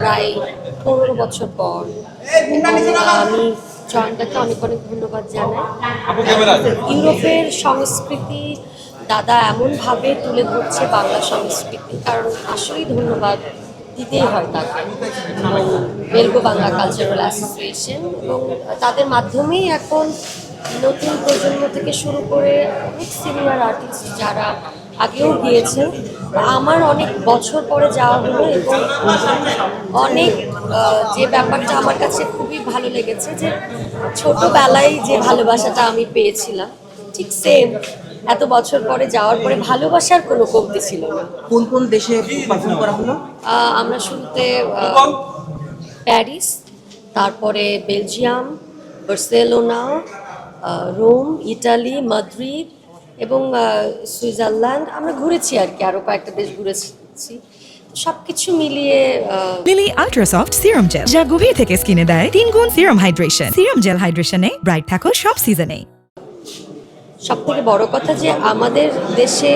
প্রায় 15 বছর পর। আমি জয়ন্তাকে অনেক অনেক ধন্যবাদ জানাই। ইউরোপের সংস্কৃতি দাদা এমনভাবে তুলে ধরছে বাংলা সংস্কৃতি, কারণ আসলেই ধন্যবাদ দিতেই হয় তাকে এবং বেলগো বাংলা কালচারাল অ্যাসোসিয়েশন, এবং তাদের মাধ্যমেই এখন নতুন প্রজন্ম থেকে শুরু করে অনেক সিনিয়র আর্টিস্ট যারা আগেও গিয়েছেন, আমার অনেক বছর পরে যাওয়া হলো এবং অনেক যে ব্যাপারটা আমার কাছে খুবই ভালো লেগেছে যে ছোটবেলায় যে ভালোবাসাটা আমি পেয়েছিলাম ঠিক সেম এত বছর পরে যাওয়ার পরে ভালোবাসার কোনো কমতি ছিল না। কোন কোন দেশে পারফর্ম করা হলো? আমরা শুরুতে প্যারিস, তারপরে Belgium, Barcelona, Rome, Italy, Madrid এবং সুইজারল্যান্ড আমরা ঘুরেছি আর কি, আরও কয়েকটা দেশ ঘুরেছি। সব কিছু মিলিয়ে Lily ultra soft serum gel, যা গভীর থেকে স্কিনে দেয় 3 গুণ সিরাম হাইড্রেশন। সিরাম জেল হাইড্রেশনে ব্রাইট থাকো সব সিজনে। সব থেকে বড় কথা যে আমাদের দেশে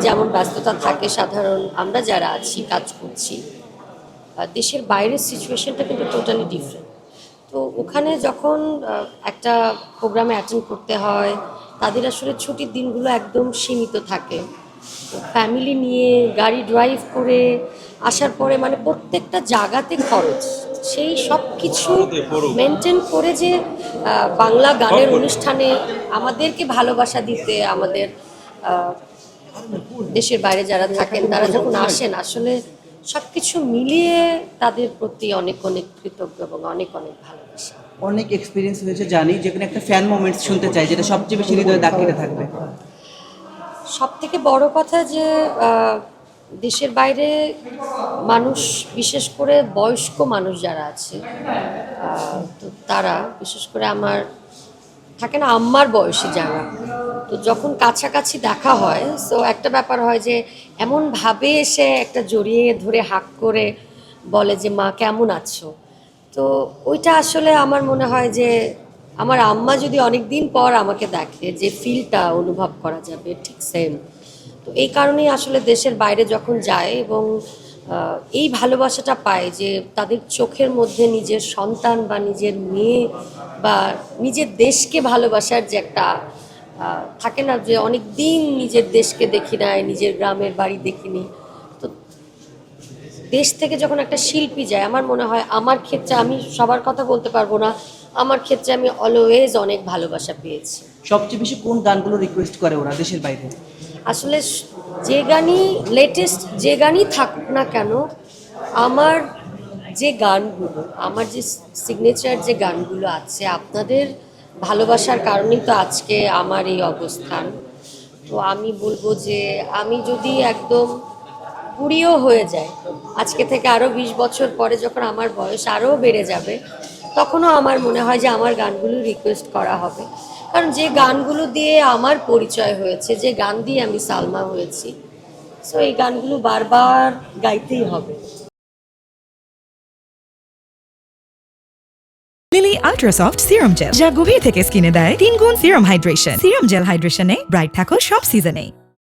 যেমন ব্যস্ততা থাকে সাধারণ আমরা যারা আছি কাজ করছি, দেশের বাইরের সিচুয়েশনটা কিন্তু টোটালি ডিফারেন্ট। তো ওখানে যখন একটা প্রোগ্রামে অ্যাটেন্ড করতে হয়, তাদের আসলে ছুটির দিনগুলো একদম সীমিত থাকে। ফ্যামিলি নিয়ে গাড়ি ড্রাইভ করে আসার পরে মানে প্রত্যেকটা জায়গাতে খরচ, সেই সব কিছু মেনটেন করে যে বাংলা গানের অনুষ্ঠানে আমাদেরকে ভালোবাসা দিতে, আমাদের দেশের বাইরে যারা থাকেন তারা যখন আসেন, আসলে সব কিছু মিলিয়ে তাদের প্রতি অনেক অনেক কৃতজ্ঞ এবং অনেক অনেক ভালোবাসা। অনেক এক্সপিরিয়েন্স হয়েছে জানি, যেখানে একটা ফ্যান মোমেন্টস শুনতে চাই যেটা সবচেয়ে বেশি হৃদয়ে দাগ কেটে থাকবে। সব থেকে বড় কথা যে দেশের বাইরে মানুষ, বিশেষ করে বয়স্ক মানুষ যারা আছে, তো তারা বিশেষ করে আমার থাকে না আম্মার বয়সী যারা, তো যখন কাছাকাছি দেখা হয় সো একটা ব্যাপার হয় যে এমনভাবে এসে একটা জড়িয়ে ধরে হাক করে বলে যে মা কেমন আছো। তো ওইটা আসলে আমার মনে হয় যে আমার আম্মা যদি অনেক দিন পর আমাকে দেখে, যে ফিলটা অনুভব করা যাবে ঠিক সেম। তো এই কারণেই আসলে দেশের বাইরে যখন যায় এবং এই ভালোবাসাটা পায় যে তাদের চোখের মধ্যে নিজের সন্তান বা নিজের মেয়ে বা নিজের দেশকে ভালোবাসার যে একটা থাকে না, যে অনেক দিন নিজের দেশকে দেখি নাই, নিজের গ্রামের বাড়ি দেখিনি। তো দেশ থেকে যখন একটা শিল্পী যায়, আমার মনে হয় আমার ক্ষেত্রে, আমি সবার কথা বলতে পারবো না, আমার ক্ষেত্রে আমি অলওয়েজ অনেক ভালোবাসা পেয়েছি। সবচেয়ে বেশি কোন গানগুলো রিকোয়েস্ট করে ওরা দেশের বাইরে? আসলে যে গানই লেটেস্ট যে গানই থাকুক না কেন, আমার যে গানগুলো, আমার যে সিগনেচার যে গানগুলো আছে, আপনাদের ভালোবাসার কারণেই তো আজকে আমার এই অবস্থান। তো আমি বলবো যে আমি যদি একদম বুড়িও হয়ে যায় আজকে থেকে, আরও 20 বছর পরে যখন আমার বয়স আরও বেড়ে যাবে, তখনও আমার মনে হয় যে আমার গানগুলো রিকোয়েস্ট করা হবে। কারণ যে গানগুলো দিয়ে আমার পরিচয় হয়েছে, যে গান দিয়ে আমি সালমা হয়েছি, সো এই গানগুলো বারবার গাইতেই হবে। Lily ultra soft serum gel, যা গভীর থেকে স্কিনে দেয় 3 গুণ সিরাম হাইড্রেশন। সিরাম জেল হাইড্রেশনে ব্রাইট থাকো সব সিজনে।